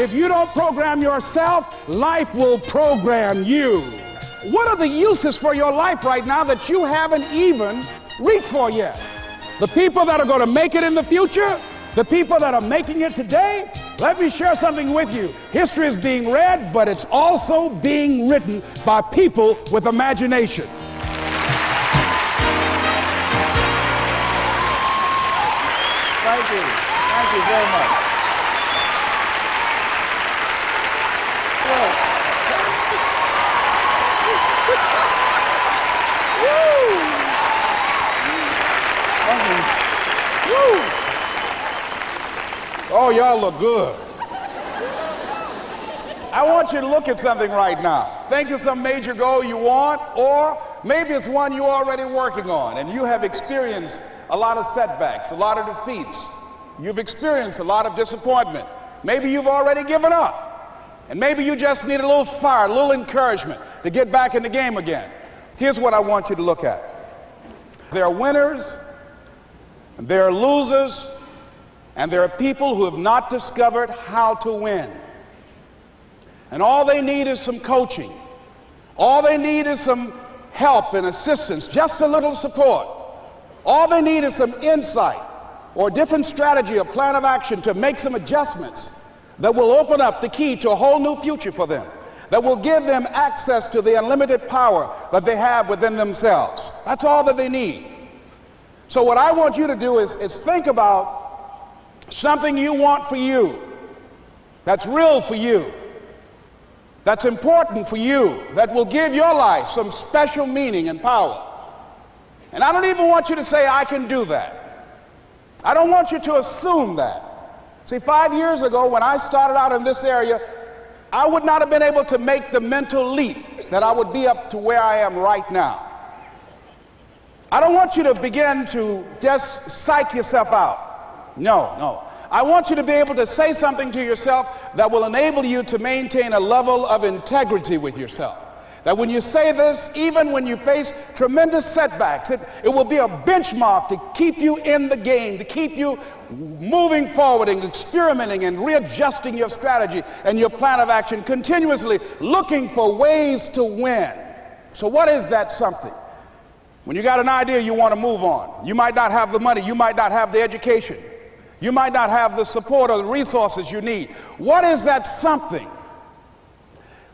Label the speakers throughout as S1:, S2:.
S1: If you don't program yourself, life will program you. What are the uses for your life right now that you haven't even reached for yet? The people that are going to make it in the future, the people that are making it today, let me share something with you. History is being read, but it's also being written by people with imagination. Thank you. Thank you very much. Oh, y'all look good. I want you to look at something right now. Think of some major goal you want, or maybe it's one you're already working on and you have experienced a lot of setbacks, a lot of defeats. You've experienced a lot of disappointment. Maybe you've already given up. And maybe you just need a little fire, a little encouragement to get back in the game again. Here's what I want you to look at. There are winners, and there are losers, and there are people who have not discovered how to win. And all they need is some coaching. All they need is some help and assistance, just a little support. All they need is some insight or a different strategy, a plan of action to make some adjustments that will open up the key to a whole new future for them, that will give them access to the unlimited power that they have within themselves. That's all that they need. So what I want you to do is think about something you want for you, that's real for you, that's important for you, that will give your life some special meaning and power. And I don't even want you to say, I can do that. I don't want you to assume that. See, 5 years ago when I started out in this area, I would not have been able to make the mental leap that I would be up to where I am right now. I don't want you to begin to just psych yourself out. No. I want you to be able to say something to yourself that will enable you to maintain a level of integrity with yourself. That when you say this, even when you face tremendous setbacks, it will be a benchmark to keep you in the game, to keep you moving forward and experimenting and readjusting your strategy and your plan of action, continuously looking for ways to win. So what is that something? When you got an idea you want to move on, you might not have the money, you might not have the education, you might not have the support or the resources you need. What is that something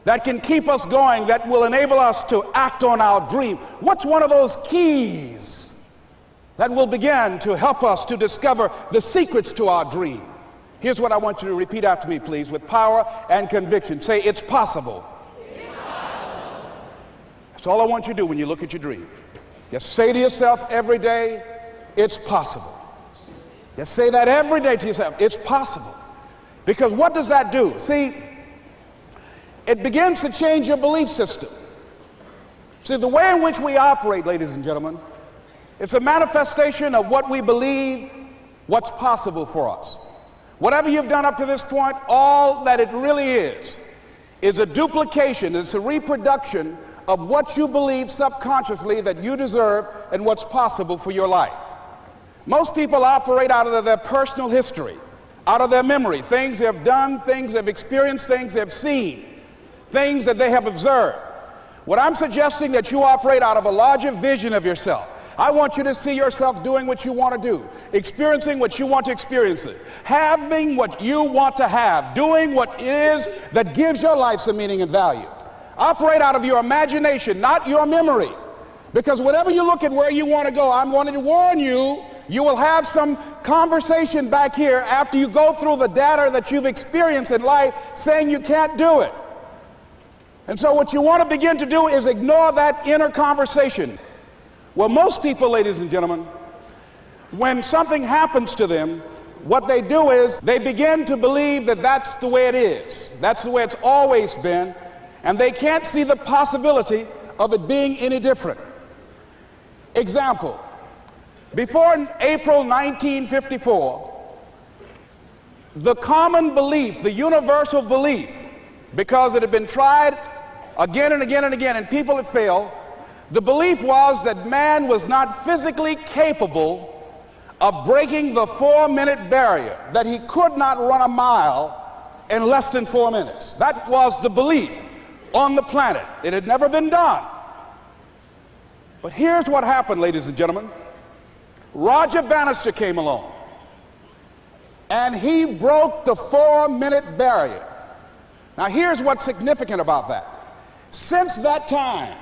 S1: that can keep us going, that will enable us to act on our dream? What's one of those keys that will begin to help us to discover the secrets to our dream? Here's what I want you to repeat after me, please, with power and conviction. Say, it's possible. It's possible. That's all I want you to do when you look at your dream. Just say to yourself every day, it's possible. Just say that every day to yourself, it's possible. Because what does that do? See, it begins to change your belief system. See, the way in which we operate, ladies and gentlemen, it's a manifestation of what we believe, what's possible for us. Whatever you've done up to this point, all that it really is a duplication, it's a reproduction of what you believe subconsciously that you deserve and what's possible for your life. Most people operate out of their personal history, out of their memory, things they've done, things they've experienced, things they've seen, things that they have observed. What I'm suggesting that you operate out of a larger vision of yourself. I want you to see yourself doing what you want to do, experiencing what you want to experience, having what you want to have, doing what it is that gives your life some meaning and value. Operate out of your imagination, not your memory. Because whenever you look at where you want to go, I'm wanting to warn you, you will have some conversation back here after you go through the data that you've experienced in life saying you can't do it. And so what you want to begin to do is ignore that inner conversation. Well, most people, ladies and gentlemen, when something happens to them, what they do is they begin to believe that that's the way it is. That's the way it's always been. And they can't see the possibility of it being any different. Example, before April 1954, the common belief, the universal belief, because it had been tried again and again and again and people had failed, the belief was that man was not physically capable of breaking the 4-minute barrier, that he could not run a mile in less than 4 minutes. That was the belief on the planet. It had never been done. But here's what happened, ladies and gentlemen. Roger Bannister came along, and he broke the 4-minute barrier. Now, here's what's significant about that. Since that time,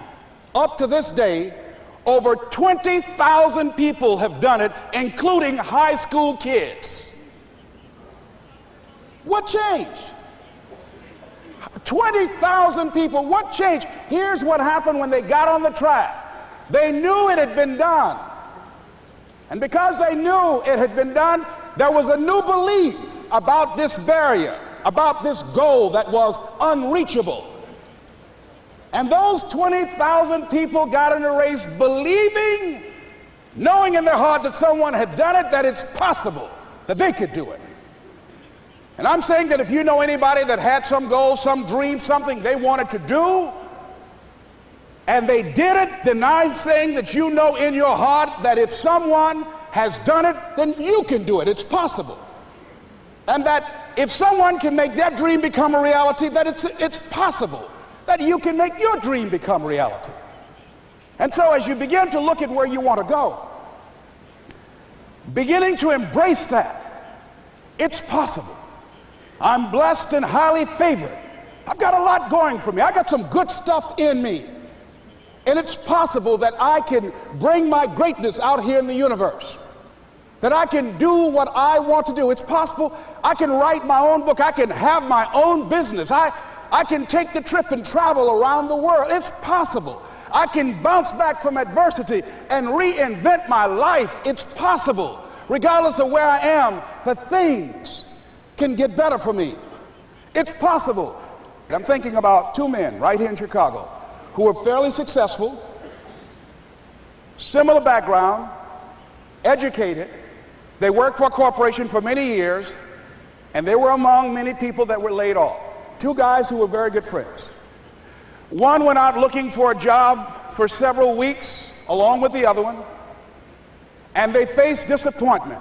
S1: up to this day, over 20,000 people have done it, including high school kids. What changed? 20,000 people, what changed? Here's what happened when they got on the track. They knew it had been done. And because they knew it had been done, there was a new belief about this barrier, about this goal that was unreachable. And those 20,000 people got in a race believing, knowing in their heart that someone had done it, that it's possible, that they could do it. And I'm saying that if you know anybody that had some goal, some dream, something they wanted to do, and they did it, then I'm saying that you know in your heart that if someone has done it, then you can do it. It's possible. And that if someone can make their dream become a reality, that it's possible that you can make your dream become reality. And so as you begin to look at where you want to go, beginning to embrace that, it's possible. I'm blessed and highly favored. I've got a lot going for me. I got some good stuff in me. And it's possible that I can bring my greatness out here in the universe, that I can do what I want to do. It's possible I can write my own book. I can have my own business. I can take the trip and travel around the world. It's possible. I can bounce back from adversity and reinvent my life. It's possible. Regardless of where I am, the things can get better for me. It's possible. I'm thinking about two men right here in Chicago who were fairly successful, similar background, educated. They worked for a corporation for many years, and they were among many people that were laid off. Two guys who were very good friends. One went out looking for a job for several weeks along with the other one, and they faced disappointment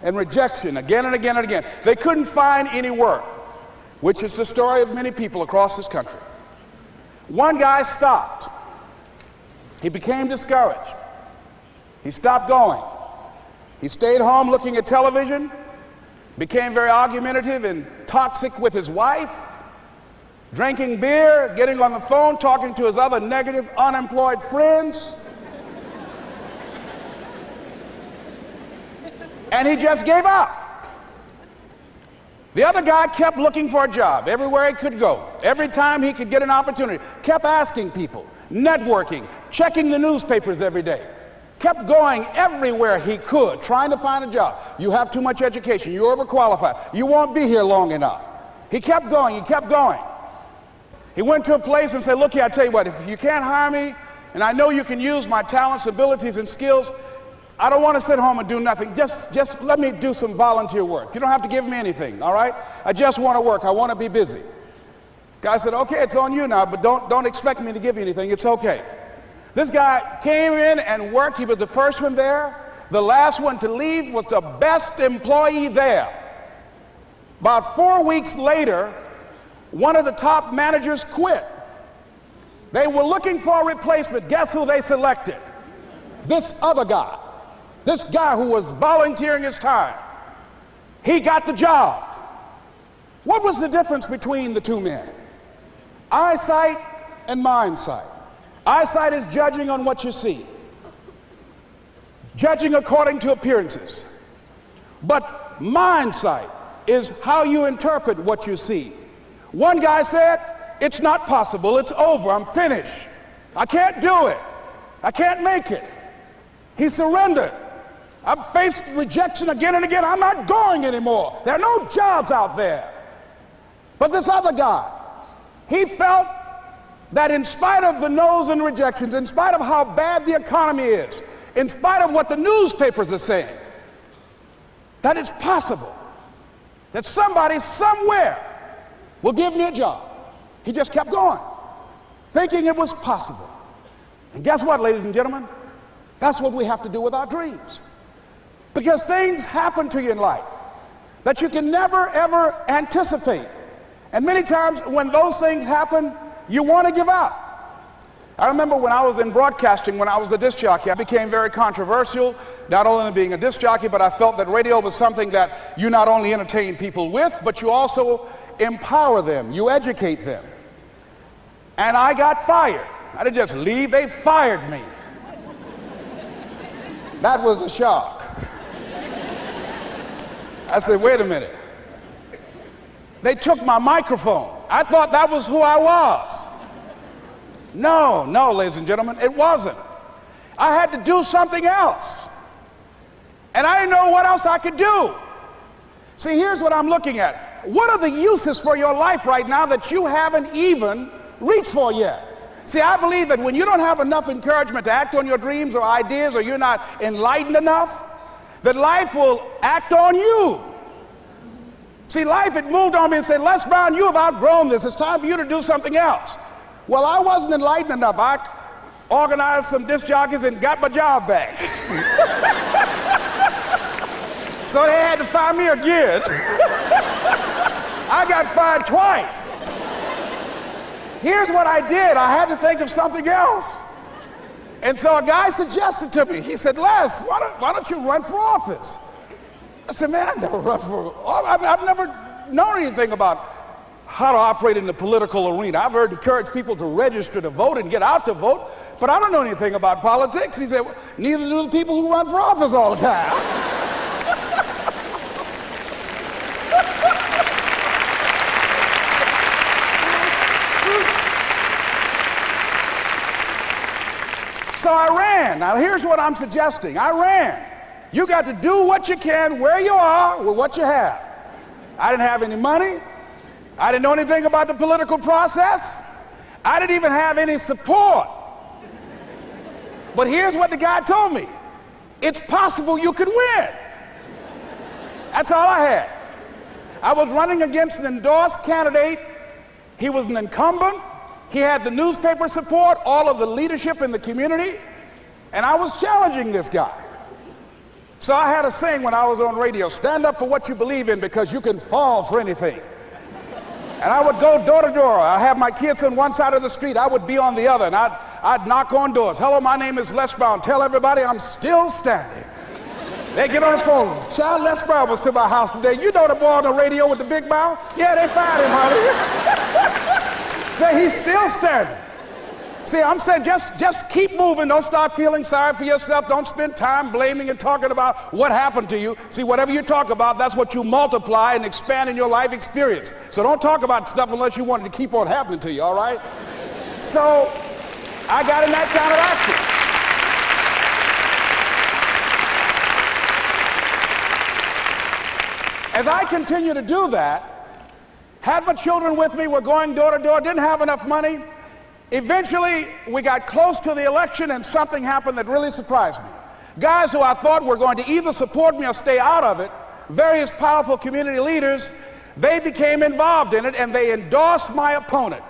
S1: and rejection again and again and again. They couldn't find any work, which is the story of many people across this country. One guy stopped. He became discouraged. He stopped going. He stayed home looking at television, became very argumentative and toxic with his wife, drinking beer, getting on the phone, talking to his other negative, unemployed friends. And he just gave up. The other guy kept looking for a job everywhere he could go. Every time he could get an opportunity, kept asking people, networking, checking the newspapers every day. Kept going everywhere he could, trying to find a job. You have too much education. You're overqualified. You won't be here long enough. He kept going. He kept going. He went to a place and said, look here, I tell you what, if you can't hire me, and I know you can use my talents, abilities, and skills, I don't want to sit home and do nothing. Just let me do some volunteer work. You don't have to give me anything, all right? I just want to work. I want to be busy. Guy said, okay, it's on you now, but don't expect me to give you anything. It's okay. This guy came in and worked. He was the first one there. The last one to leave was the best employee there. About 4 weeks later, one of the top managers quit. They were looking for a replacement. Guess who they selected? This other guy. This guy who was volunteering his time. He got the job. What was the difference between the two men? Eyesight and mindsight. Eyesight is judging on what you see, judging according to appearances. But mindsight is how you interpret what you see. One guy said, it's not possible, it's over, I'm finished. I can't do it. I can't make it. He surrendered. I've faced rejection again and again. I'm not going anymore. There are no jobs out there. But this other guy, he felt that in spite of the no's and rejections, in spite of how bad the economy is, in spite of what the newspapers are saying, that it's possible that somebody somewhere will give me a job. He just kept going, thinking it was possible. And guess what, ladies and gentlemen? That's what we have to do with our dreams. Because things happen to you in life that you can never, ever anticipate. And many times when those things happen, you want to give up. I remember when I was in broadcasting, when I was a disc jockey, I became very controversial, not only in being a disc jockey, but I felt that radio was something that you not only entertain people with, but you also empower them, you educate them. And I got fired. I didn't just leave, they fired me. That was a shock. I said, wait a minute. They took my microphone. I thought that was who I was. No, ladies and gentlemen, it wasn't. I had to do something else. And I didn't know what else I could do. See, here's what I'm looking at. What are the uses for your life right now that you haven't even reached for yet? See, I believe that when you don't have enough encouragement to act on your dreams or ideas, or you're not enlightened enough, that life will act on you. See, life had moved on me and said, Les Brown, you have outgrown this. It's time for you to do something else. Well, I wasn't enlightened enough. I organized some disc jockeys and got my job back. So they had to fire me again. I got fired twice. Here's what I did. I had to think of something else. And so a guy suggested to me, he said, Les, why don't you run for office? I said, man, I've never run for office. I've never known anything about how to operate in the political arena. I've heard encourage people to register to vote and get out to vote, but I don't know anything about politics. He said, well, neither do the people who run for office all the time. So I ran. Now here's what I'm suggesting. I ran. You got to do what you can where you are with what you have. I didn't have any money. I didn't know anything about the political process. I didn't even have any support. But here's what the guy told me. It's possible you could win. That's all I had. I was running against an endorsed candidate. He was an incumbent. He had the newspaper support, all of the leadership in the community, and I was challenging this guy. So I had a saying when I was on radio, stand up for what you believe in because you can fall for anything. And I would go door to door. I have my kids on one side of the street. I would be on the other, and I'd knock on doors. Hello, my name is Les Brown. Tell everybody I'm still standing. They get on the phone. Child, Les Brown was to my house today. You know the boy on the radio with the big mouth? Yeah, they fired him, honey. Say he's still standing. See, I'm saying just keep moving. Don't start feeling sorry for yourself. Don't spend time blaming and talking about what happened to you. See, whatever you talk about, that's what you multiply and expand in your life experience. So don't talk about stuff unless you want it to keep on happening to you, all right? So I got in that kind of action. As I continue to do that, had my children with me, were going door to door, didn't have enough money. Eventually, we got close to the election and something happened that really surprised me. Guys who I thought were going to either support me or stay out of it, various powerful community leaders, they became involved in it and they endorsed my opponent.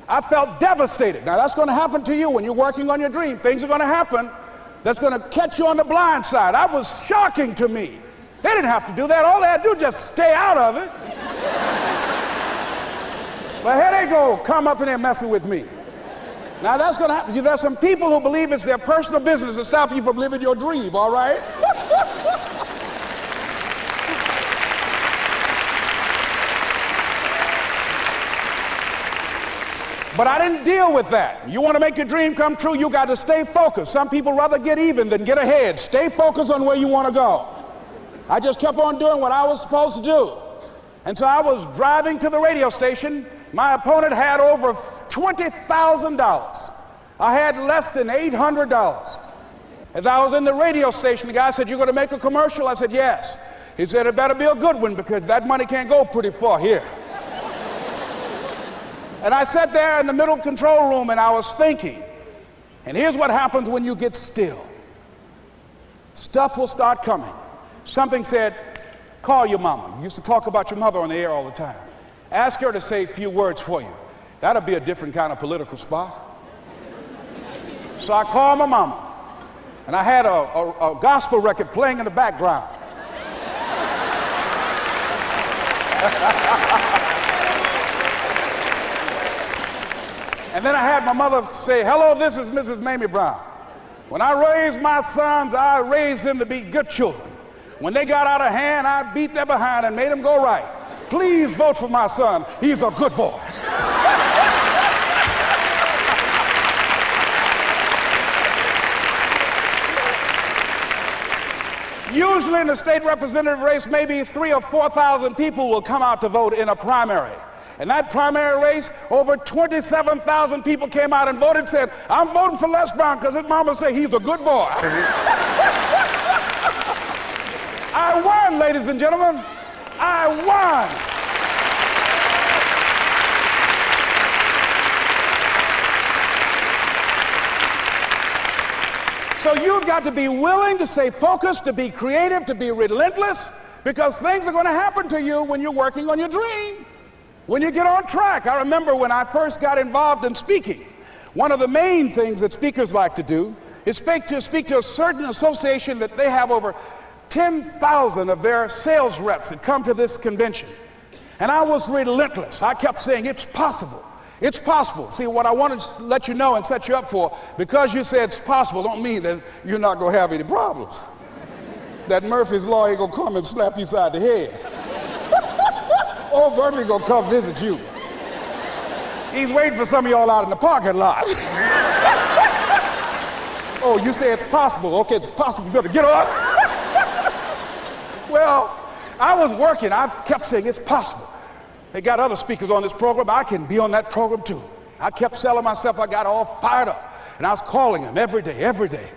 S1: I felt devastated. Now that's going to happen to you when you're working on your dream. Things are going to happen that's going to catch you on the blind side. That was shocking to me. They didn't have to do that. All they had to do was just stay out of it. But here they go, come up in there messing with me. Now that's going to happen. There's some people who believe it's their personal business to stop you from living your dream, all right? But I didn't deal with that. You want to make your dream come true, you got to stay focused. Some people rather get even than get ahead. Stay focused on where you want to go. I just kept on doing what I was supposed to do. And so I was driving to the radio station. My opponent had over $20,000. I had less than $800. As I was in the radio station, the guy said, "You're going to make a commercial?" I said, "Yes." He said, "It better be a good one because that money can't go pretty far here." And I sat there in the middle control room and I was thinking. And here's what happens when you get still. Stuff will start coming. Something said, "Call your mama." You used to talk about your mother on the air all the time. Ask her to say a few words for you. That'll be a different kind of political spot. So I called my mama, and I had a gospel record playing in the background. And then I had my mother say, hello, this is Mrs. Mamie Brown. When I raised my sons, I raised them to be good children. When they got out of hand, I beat their behind and made them go right. Please vote for my son. He's a good boy. Usually in the state representative race, maybe 3,000 or 4,000 people will come out to vote in a primary. In that primary race, over 27,000 people came out and voted and said, I'm voting for Les Brown because his mama said he's a good boy. I won, ladies and gentlemen. I won. So you've got to be willing to stay focused, to be creative, to be relentless, because things are going to happen to you when you're working on your dream, when you get on track. I remember when I first got involved in speaking, one of the main things that speakers like to do is speak to a certain association that they have over 10,000 of their sales reps that come to this convention. And I was relentless. I kept saying, it's possible. It's possible. See, what I want to let you know and set you up for, because you said it's possible, don't mean that you're not going to have any problems. That Murphy's Law ain't going to come and slap you side the head. Oh, Murphy going to come visit you. He's waiting for some of y'all out in the parking lot. Oh, you say it's possible. Okay, it's possible. You better get up. Well, I was working. I kept saying it's possible. They got other speakers on this program. I can be on that program too. I kept selling myself. I got all fired up. And I was calling them every day.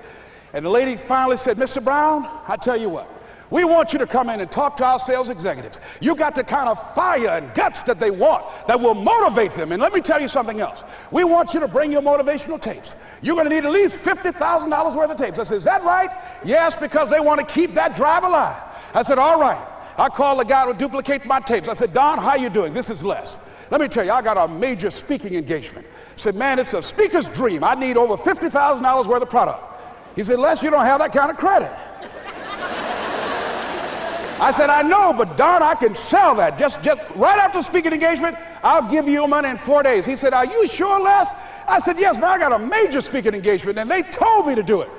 S1: And the lady finally said, Mr. Brown, I tell you what, we want you to come in and talk to our sales executives. You got the kind of fire and guts that they want, that will motivate them. And let me tell you something else. We want you to bring your motivational tapes. You're going to need at least $50,000 worth of tapes. I said, is that right? Yes, because they want to keep that drive alive. I said, all right. I called the guy to duplicate my tapes. I said, Don, how you doing? This is Les. Let me tell you, I got a major speaking engagement. I said, man, it's a speaker's dream. I need over $50,000 worth of product. He said, Les, you don't have that kind of credit. I said, I know, but Don, I can sell that. Just right after speaking engagement, I'll give you your money in 4 days. He said, are you sure, Les? I said, yes, man, I got a major speaking engagement, and they told me to do it.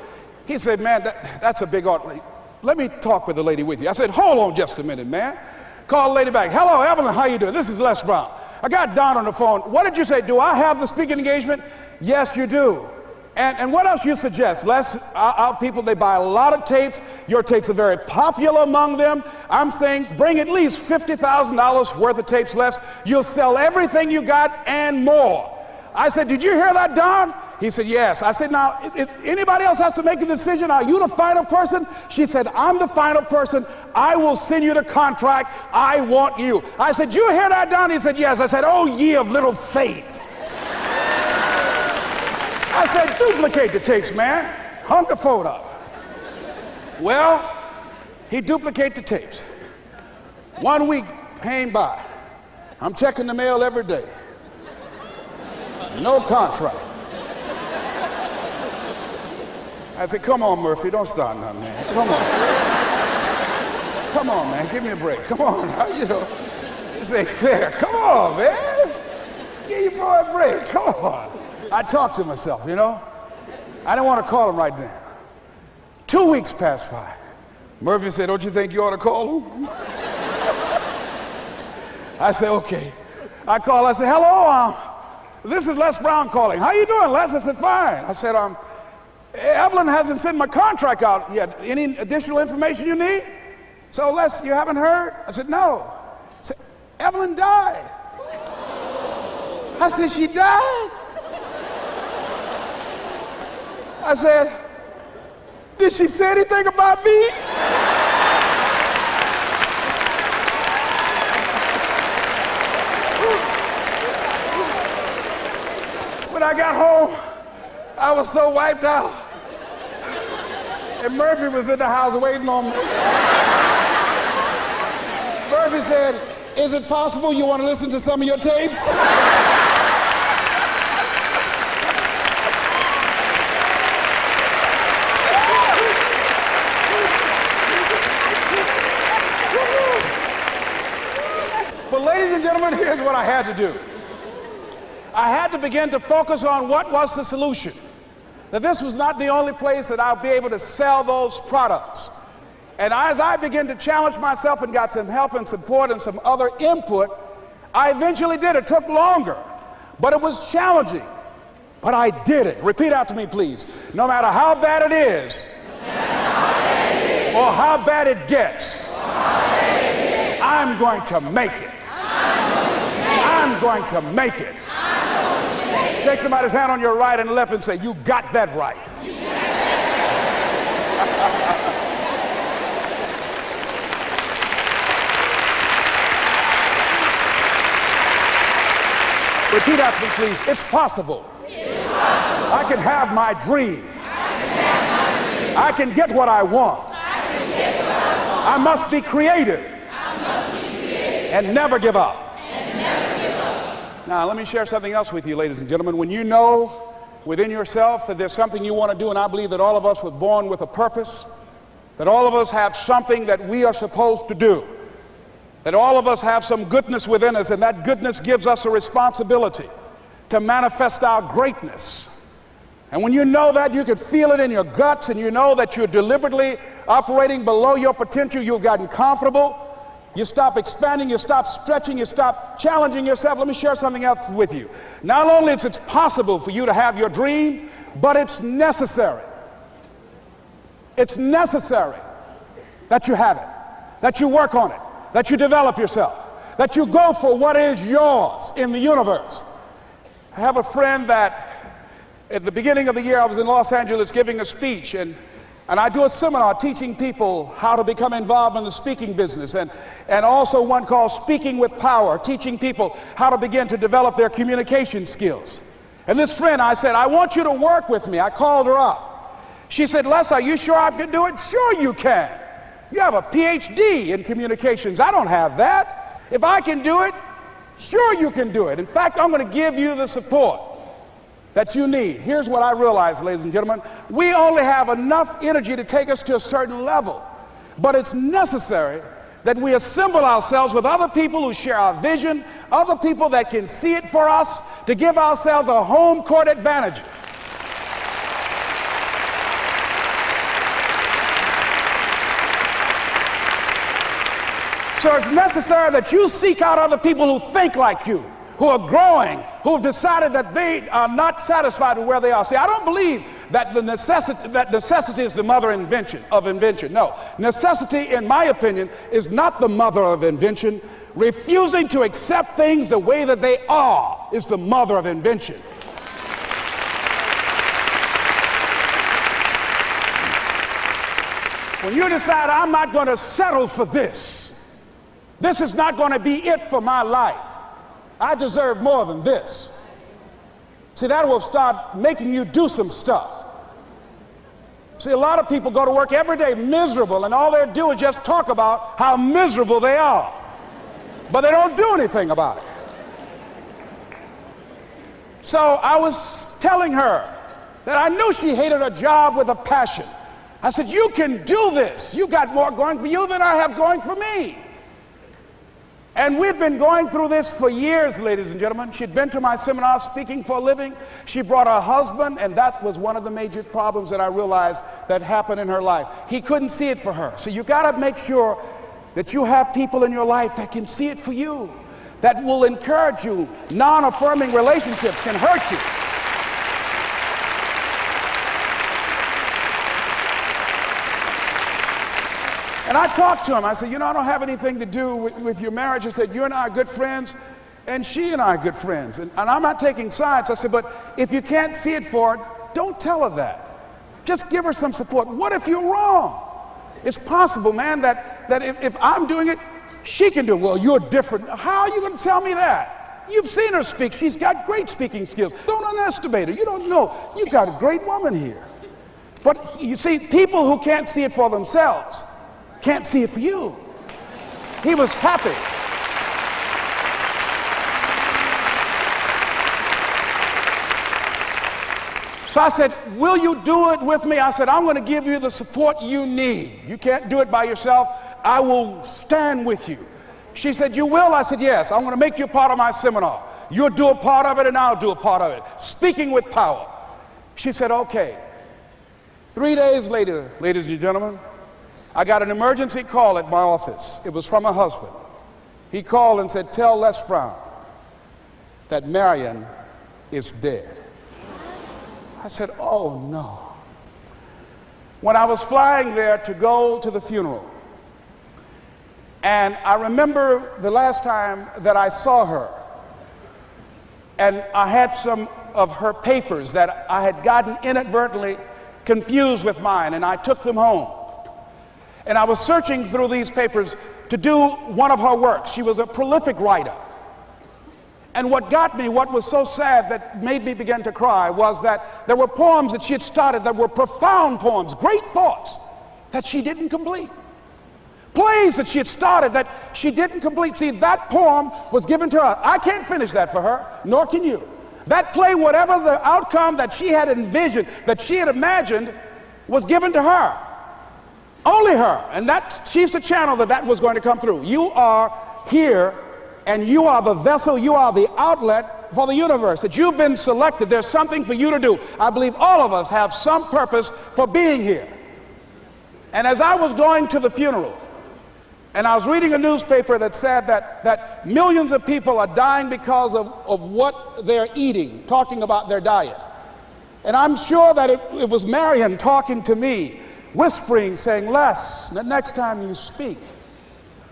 S1: He said, man, that's a big order. Let me talk with the lady with you. I said, hold on just a minute, man. Call the lady back. Hello, Evelyn, how you doing? This is Les Brown. I got Don on the phone. What did you say? Do I have the speaking engagement? Yes, you do. And what else you suggest? Les, our people, they buy a lot of tapes. Your tapes are very popular among them. I'm saying bring at least $50,000 worth of tapes, Les. You'll sell everything you got and more. I said, did you hear that, Don? He said, yes. I said, now, if anybody else has to make a decision, are you the final person? She said, I'm the final person. I will send you the contract. I want you. I said, you hear that, Don? He said, yes. I said, oh, ye of little faith. I said, duplicate the tapes, man. Hung the phone up. Well, he duplicated the tapes. 1 week came by. I'm checking the mail every day. No contract. I said, come on, Murphy, don't start nothing, man. Come on. Come on, man, give me a break. Come on, you know, this ain't fair. Come on, man. Give your boy a break, come on. I talked to myself, you know. I didn't want to call him right now. 2 weeks passed by. Murphy said, don't you think you ought to call him? I said, okay. I called, I said, hello, this is Les Brown calling. How you doing, Les? I said, fine. I said, Evelyn hasn't sent my contract out yet. Any additional information you need? So, Les, you haven't heard? I said, no. I said, Evelyn died. I said, she died? I said, did she say anything about me? When I got home, I was so wiped out. And Murphy was in the house waiting on me. Murphy said, is it possible you want to listen to some of your tapes? But ladies and gentlemen, here's what I had to do. I had to begin to focus on what was the solution. That this was not the only place that I'll be able to sell those products. And as I began to challenge myself and got some help and support and some other input, I eventually did. It took longer, but it was challenging. But I did it. Repeat out to me, please. No matter how bad it is, or how bad it gets, I'm going to make it. I'm going to make it. Shake somebody's hand on your right and left and say, you got that right. Repeat after me, please. It's possible. It's possible. I can have my dream. I can get what I want. I must be creative. And never give up. Now, let me share something else with you, ladies and gentlemen. When you know within yourself that there's something you want to do, and I believe that all of us were born with a purpose, that all of us have something that we are supposed to do, that all of us have some goodness within us, and that goodness gives us a responsibility to manifest our greatness. And when you know that, you can feel it in your guts, and you know that you're deliberately operating below your potential, you've gotten comfortable, you stop expanding, you stop stretching, you stop challenging yourself. Let me share something else with you. Not only is it possible for you to have your dream, but it's necessary. It's necessary that you have it, that you work on it, that you develop yourself, that you go for what is yours in the universe. I have a friend that at the beginning of the year I was in Los Angeles giving a speech, and I do a seminar teaching people how to become involved in the speaking business, and also one called Speaking with Power, teaching people how to begin to develop their communication skills. And this friend, I said, I want you to work with me. I called her up. She said, Les, are you sure I can do it? Sure you can. You have a PhD in communications. I don't have that. If I can do it, sure you can do it. In fact, I'm going to give you the support that you need. Here's what I realize, ladies and gentlemen. We only have enough energy to take us to a certain level, but it's necessary that we assemble ourselves with other people who share our vision, other people that can see it for us, to give ourselves a home court advantage. So it's necessary that you seek out other people who think like you, who are growing, who have decided that they are not satisfied with where they are. See, I don't believe that necessity is the mother of invention. No, necessity, in my opinion, is not the mother of invention. Refusing to accept things the way that they are is the mother of invention. When you decide, I'm not going to settle for this, this is not going to be it for my life, I deserve more than this. See, that will start making you do some stuff. See, a lot of people go to work every day miserable, and all they do is just talk about how miserable they are. But they don't do anything about it. So I was telling her that I knew she hated her job with a passion. I said, you can do this. You got more going for you than I have going for me. And we've been going through this for years, ladies and gentlemen. She'd been to my seminar speaking for a living. She brought her husband, and that was one of the major problems that I realized that happened in her life. He couldn't see it for her. So you got to make sure that you have people in your life that can see it for you, that will encourage you. Non-affirming relationships can hurt you. And I talked to him. I said, you know, I don't have anything to do with your marriage. I said, you and I are good friends, and she and I are good friends. And I'm not taking sides. I said, but if you can't see it for her, don't tell her that. Just give her some support. What if you're wrong? It's possible, man, that if I'm doing it, she can do it. Well, you're different. How are you going to tell me that? You've seen her speak. She's got great speaking skills. Don't underestimate her. You don't know. You got a great woman here. But you see, people who can't see it for themselves can't see it for you. He was happy. So I said, will you do it with me? I said, I'm going to give you the support you need. You can't do it by yourself. I will stand with you. She said, you will? I said, yes. I'm going to make you part of my seminar. You'll do a part of it and I'll do a part of it. Speaking with power. She said, okay. 3 days later, ladies and gentlemen, I got an emergency call at my office. It was from her husband. He called and said, tell Les Brown that Marion is dead. I said, oh no. When I was flying there to go to the funeral, and I remember the last time that I saw her, and I had some of her papers that I had gotten inadvertently confused with mine, and I took them home. And I was searching through these papers to do one of her works. She was a prolific writer. And what got me, what was so sad that made me begin to cry, was that there were poems that she had started that were profound poems, great thoughts that she didn't complete. Plays that she had started that she didn't complete. See, that poem was given to her. I can't finish that for her, nor can you. That play, whatever the outcome that she had envisioned, that she had imagined, was given to her. Only her. And that she's the channel that was going to come through. You are here, and you are the vessel, you are the outlet for the universe. That you've been selected. There's something for you to do. I believe all of us have some purpose for being here. And as I was going to the funeral, and I was reading a newspaper that said that millions of people are dying because of what they're eating, talking about their diet. And I'm sure that it was Marion talking to me, whispering, saying, Les, the next time you speak,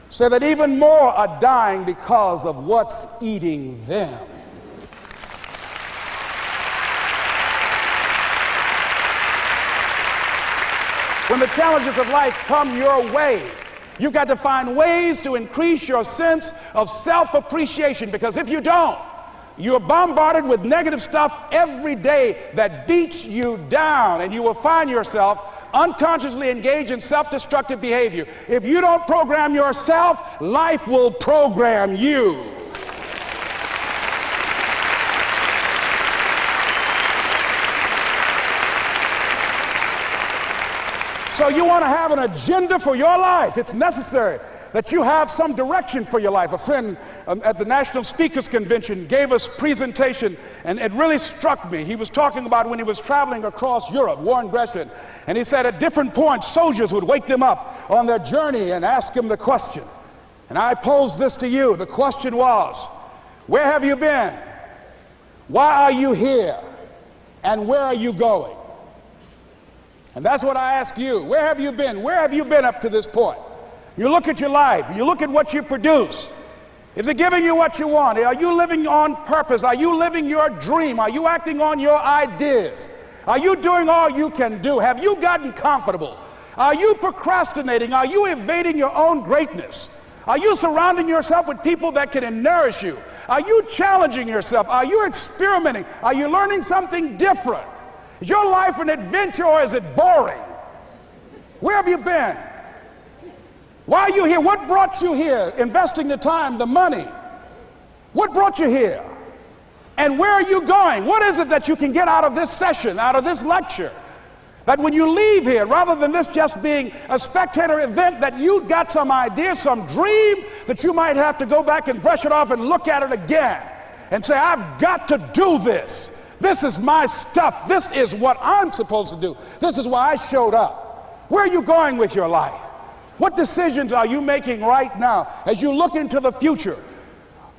S1: say that even more are dying because of what's eating them. When the challenges of life come your way, you've got to find ways to increase your sense of self-appreciation, because if you don't, you're bombarded with negative stuff every day that beats you down, and you will find yourself unconsciously engaged in self-destructive behavior. If you don't program yourself, life will program you. So you want to have an agenda for your life. It's necessary that you have some direction for your life. A friend at the National Speakers Convention gave us a presentation, and it really struck me. He was talking about when he was traveling across Europe, Warren Gresham, and he said at different points, soldiers would wake them up on their journey and ask them the question. And I pose this to you. The question was, where have you been? Why are you here? And where are you going? And that's what I ask you. Where have you been? Where have you been up to this point? You look at your life. You look at what you produce. Is it giving you what you want? Are you living on purpose? Are you living your dream? Are you acting on your ideas? Are you doing all you can do? Have you gotten comfortable? Are you procrastinating? Are you evading your own greatness? Are you surrounding yourself with people that can nourish you? Are you challenging yourself? Are you experimenting? Are you learning something different? Is your life an adventure, or is it boring? Where have you been? Why are you here? What brought you here? Investing the time, the money. What brought you here? And where are you going? What is it that you can get out of this session, out of this lecture? That when you leave here, rather than this just being a spectator event, that you got some idea, some dream, that you might have to go back and brush it off and look at it again and say, I've got to do this. This is my stuff. This is what I'm supposed to do. This is why I showed up. Where are you going with your life? What decisions are you making right now as you look into the future?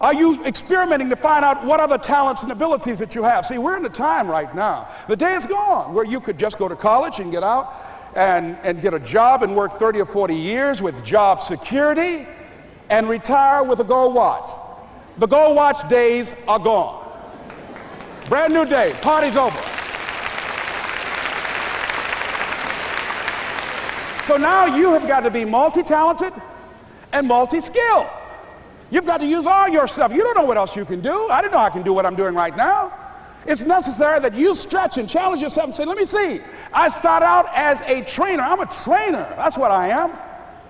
S1: Are you experimenting to find out what other talents and abilities that you have? See, we're in a time right now. The day is gone where you could just go to college and get out and get a job and work 30 or 40 years with job security and retire with a gold watch. The gold watch days are gone. Brand new day, party's over. So now you have got to be multi-talented and multi-skilled. You've got to use all your stuff. You don't know what else you can do. I didn't know I can do what I'm doing right now. It's necessary that you stretch and challenge yourself and say, let me see. I started out as a trainer. I'm a trainer. That's what I am.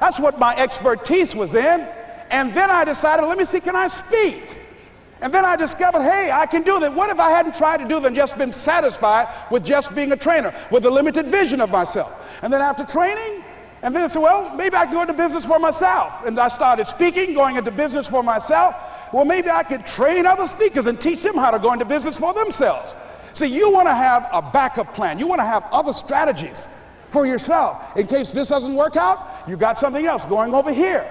S1: That's what my expertise was in. And then I decided, let me see, can I speak? And then I discovered, hey, I can do that. What if I hadn't tried to do that and just been satisfied with just being a trainer, with a limited vision of myself? And then after training, and then I said, well, maybe I can go into business for myself. And I started speaking, going into business for myself. well, maybe I could train other speakers and teach them how to go into business for themselves. See, you want to have a backup plan. You want to have other strategies for yourself. In case this doesn't work out, you got something else going over here.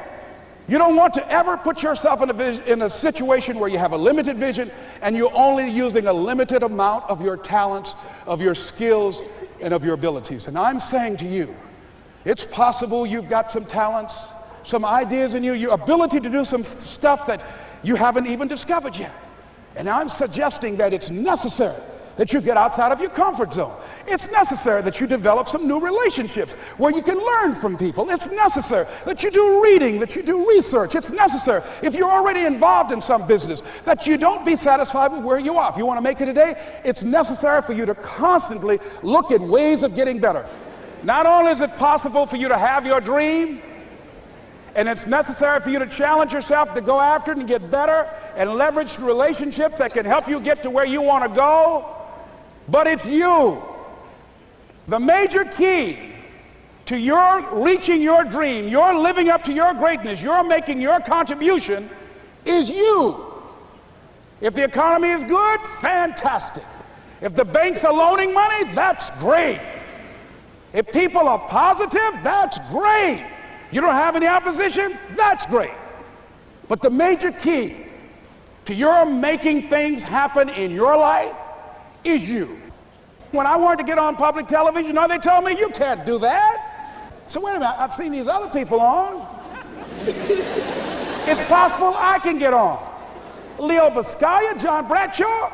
S1: You don't want to ever put yourself in a situation where you have a limited vision and you're only using a limited amount of your talents, of your skills, and of your abilities. And I'm saying to you, it's possible you've got some talents, some ideas in you, your ability to do some stuff that you haven't even discovered yet. And I'm suggesting that it's necessary that you get outside of your comfort zone. It's necessary that you develop some new relationships where you can learn from people. It's necessary that you do reading, that you do research. It's necessary, if you're already involved in some business, that you don't be satisfied with where you are. If you want to make it today, it's necessary for you to constantly look at ways of getting better. Not only is it possible for you to have your dream, and it's necessary for you to challenge yourself to go after it and get better and leverage relationships that can help you get to where you want to go, but it's you. The major key to your reaching your dream, your living up to your greatness, your making your contribution is you. If the economy is good, fantastic. If the banks are loaning money, that's great. If people are positive, that's great. You don't have any opposition, that's great. But the major key to your making things happen in your life is you. When I wanted to get on public television, you know, they told me, you can't do that. So wait a minute, I've seen these other people on. It's possible I can get on. Leo Biscaya, John Bradshaw,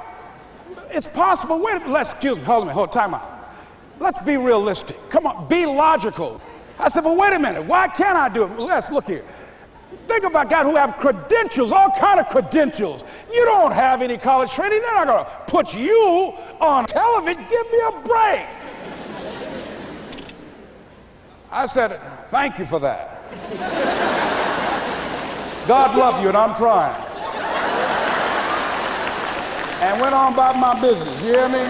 S1: it's possible. Wait a minute, excuse me, hold on, time out. Let's be realistic. Come on, be logical. I said, well, wait a minute, why can't I do it? Well, let's look here. Think about guys who have credentials, all kind of credentials. You don't have any college training. They're not going to put you on television. Give me a break. I said, thank you for that. God love you, and I'm trying. And went on about my business, you hear me?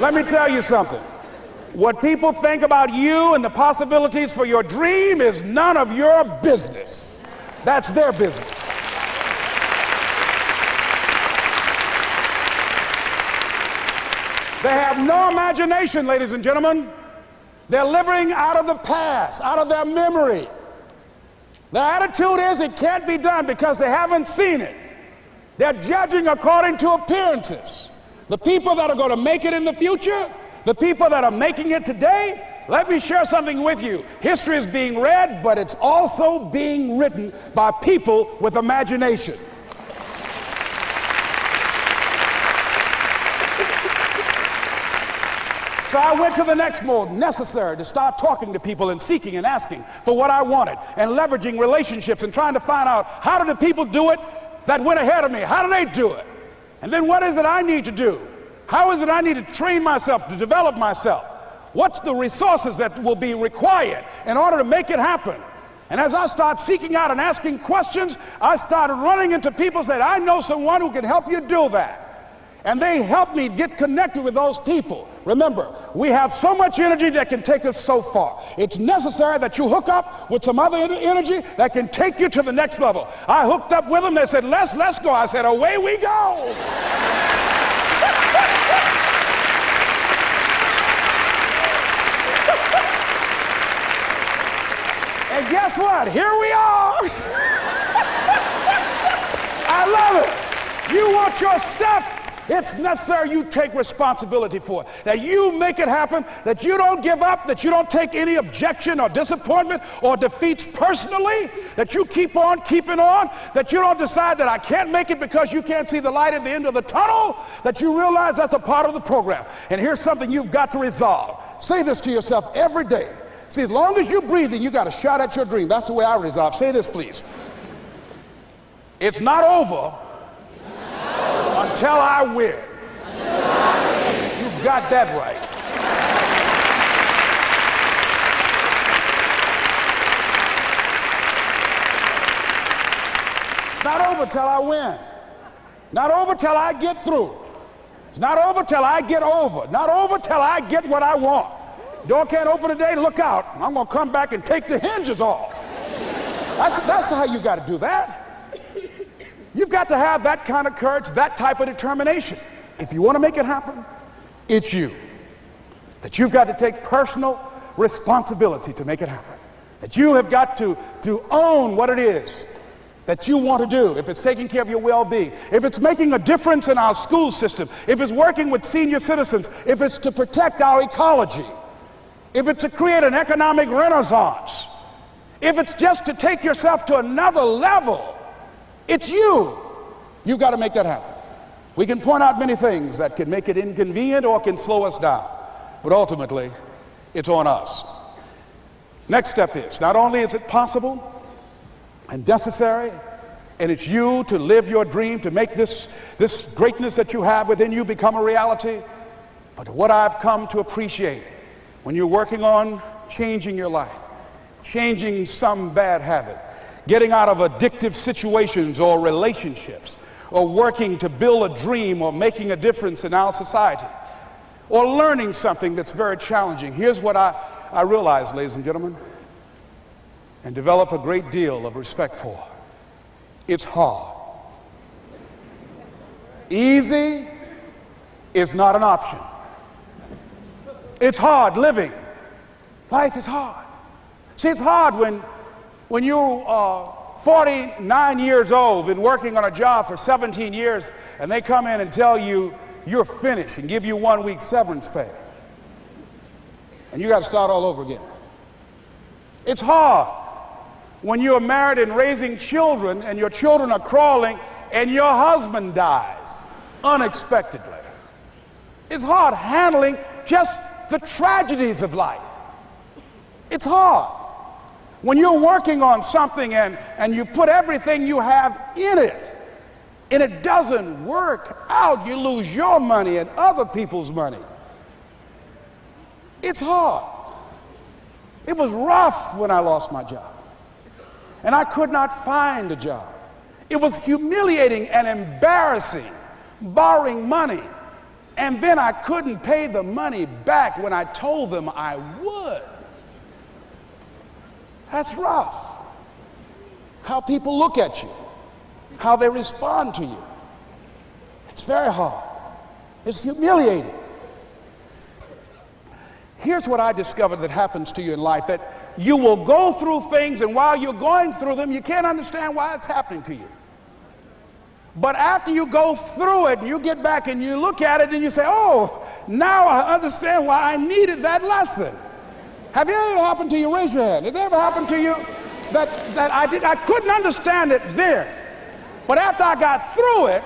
S1: Let me tell you something. What people think about you and the possibilities for your dream is none of your business. That's their business. They have no imagination, ladies and gentlemen. They're living out of the past, out of their memory. Their attitude is it can't be done because they haven't seen it. They're judging according to appearances. The people that are going to make it in the future, the people that are making it today, let me share something with you. History is being read, but it's also being written by people with imagination. So I went to the next mode, necessary to start talking to people and seeking and asking for what I wanted and leveraging relationships and trying to find out how do the people do it that went ahead of me? How do they do it? And then what is it I need to do? How is it I need to train myself, to develop myself? What's the resources that will be required in order to make it happen? And as I start seeking out and asking questions, I started running into people who said, I know someone who can help you do that. And they helped me get connected with those people. Remember, we have so much energy that can take us so far. It's necessary that you hook up with some other energy that can take you to the next level. I hooked up with them. They said, let's go. I said, away we go. And guess what? Here we are. I love it. You want your stuff? It's necessary you take responsibility for it, that you make it happen, that you don't give up, that you don't take any objection or disappointment or defeats personally, that you keep on keeping on, that you don't decide that I can't make it because you can't see the light at the end of the tunnel, that you realize that's a part of the program. And here's something you've got to resolve. Say this to yourself every day. See, as long as you're breathing, you got a shot at your dream. That's the way I resolve. Say this, please. It's not over until I win. You got that right. It's not over till I win. Not over till I get through. It's not over till I get over. Not over till I get what I want. Door can't open today, look out. I'm going to come back and take the hinges off. That's how you got to do that. You've got to have that kind of courage, that type of determination. If you want to make it happen, it's you. That you've got to take personal responsibility to make it happen. That you have got to own what it is that you want to do. If it's taking care of your well-being, if it's making a difference in our school system, if it's working with senior citizens, if it's to protect our ecology, if it's to create an economic renaissance, if it's just to take yourself to another level, it's you. You've got to make that happen. We can point out many things that can make it inconvenient or can slow us down, but ultimately, it's on us. Next step is, not only is it possible and necessary, and it's you to live your dream, to make this greatness that you have within you become a reality, but what I've come to appreciate when you're working on changing your life, changing some bad habit, getting out of addictive situations or relationships, or working to build a dream or making a difference in our society, or learning something that's very challenging. Here's what I realize, ladies and gentlemen, and develop a great deal of respect for. It's hard. Easy is not an option. It's hard living. Life is hard. See, it's hard when you are 49 years old, been working on a job for 17 years, and they come in and tell you you're finished and give you 1 week severance pay. And you got to start all over again. It's hard when you're married and raising children and your children are crawling and your husband dies unexpectedly. It's hard handling just the tragedies of life. It's hard when you're working on something and you put everything you have in it and it doesn't work out. You lose your money and other people's money. It's hard. It was rough when I lost my job and I could not find a job. It was humiliating and embarrassing, borrowing money, and then I couldn't pay the money back when I told them I would. That's rough. How people look at you, how they respond to you. It's very hard. It's humiliating. Here's what I discovered that happens to you in life, that you will go through things, and while you're going through them, you can't understand why it's happening to you. But after you go through it, you get back and you look at it and you say, oh, now I understand why I needed that lesson. Have it ever happened to you? Raise your hand. Has it ever happened to you that I couldn't understand it then, but after I got through it,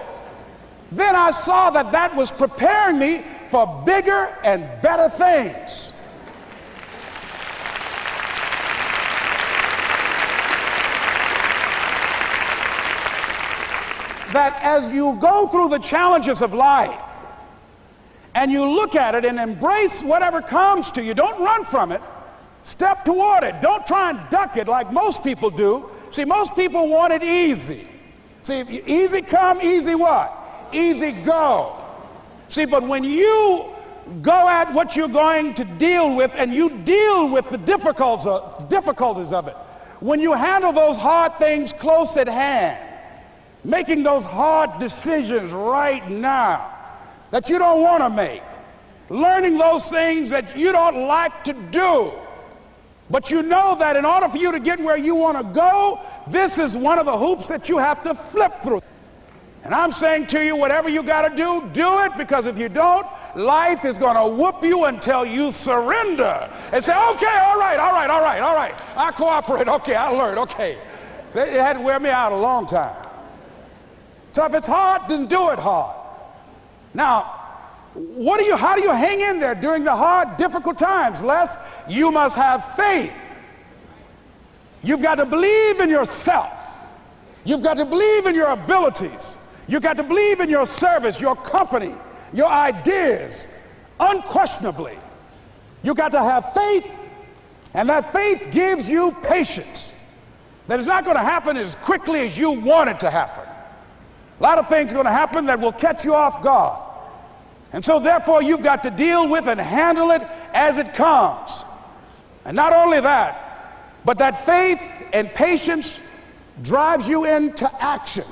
S1: then I saw that that was preparing me for bigger and better things. That as you go through the challenges of life and you look at it and embrace whatever comes to you, don't run from it, step toward it. Don't try and duck it like most people do. See, most people want it easy. See, easy come, easy what? Easy go. See, but when you go at what you're going to deal with and you deal with the difficulties of it, when you handle those hard things close at hand, making those hard decisions right now that you don't want to make, learning those things that you don't like to do, but you know that in order for you to get where you want to go, this is one of the hoops that you have to flip through. And I'm saying to you, whatever you got to do, do it, because if you don't, life is going to whoop you until you surrender and say, okay, all right, I cooperate, okay, I learned, okay. It had to wear me out a long time. So if it's hard, then do it hard. Now, how do you hang in there during the hard, difficult times? Les, you must have faith. You've got to believe in yourself. You've got to believe in your abilities. You've got to believe in your service, your company, your ideas, unquestionably. You've got to have faith, and that faith gives you patience. That it's not going to happen as quickly as you want it to happen. A lot of things are going to happen that will catch you off guard. And so therefore you've got to deal with and handle it as it comes. And not only that, but that faith and patience drives you into action.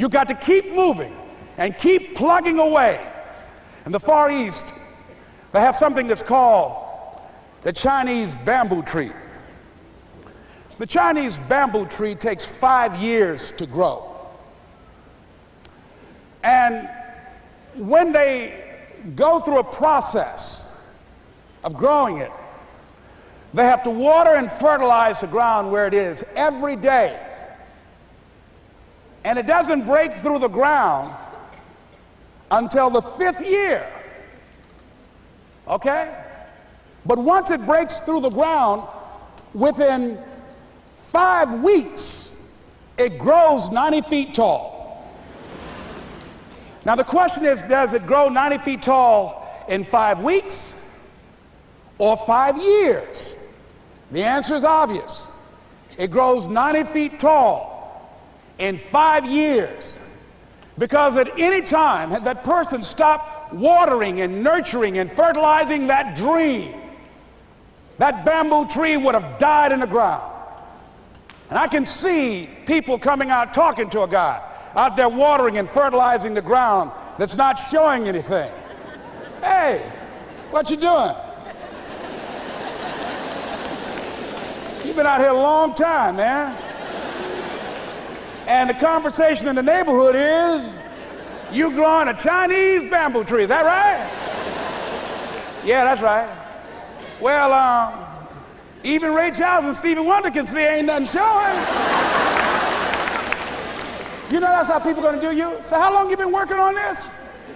S1: You got to keep moving and keep plugging away. In the Far East, they have something that's called the Chinese bamboo tree. The Chinese bamboo tree takes 5 years to grow. And when they go through a process of growing it, they have to water and fertilize the ground where it is every day. And it doesn't break through the ground until the 5th year. Okay? But once it breaks through the ground, within 5 weeks, it grows 90 feet tall. Now the question is, does it grow 90 feet tall in 5 weeks or 5 years? The answer is obvious. It grows 90 feet tall in 5 years. Because at any time had that person stopped watering and nurturing and fertilizing that dream, that bamboo tree would have died in the ground. And I can see people coming out talking to a guy out there watering and fertilizing the ground that's not showing anything. Hey, what you doing? You've been out here a long time, man. And the conversation in the neighborhood is, you growing a Chinese bamboo tree, is that right? Yeah, that's right. Well, even Ray Charles and Stevie Wonder can see ain't nothing showing. You know that's how people are going to do you? So how long you been working on this?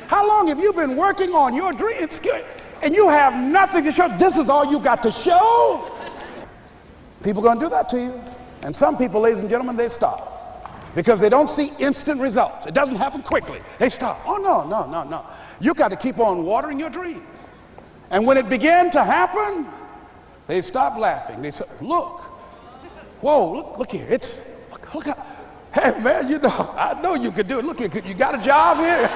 S1: How long have you been working on your dreams? And you have nothing to show. This is all you got to show? People are going to do that to you. And some people, ladies and gentlemen, they stop. Because they don't see instant results. It doesn't happen quickly. They stop. Oh, no. You got to keep on watering your dream. And when it began to happen, they stopped laughing. They said, look. Whoa, look here. Look how. Hey, man, you know, I know you could do it. Look here, you got a job here?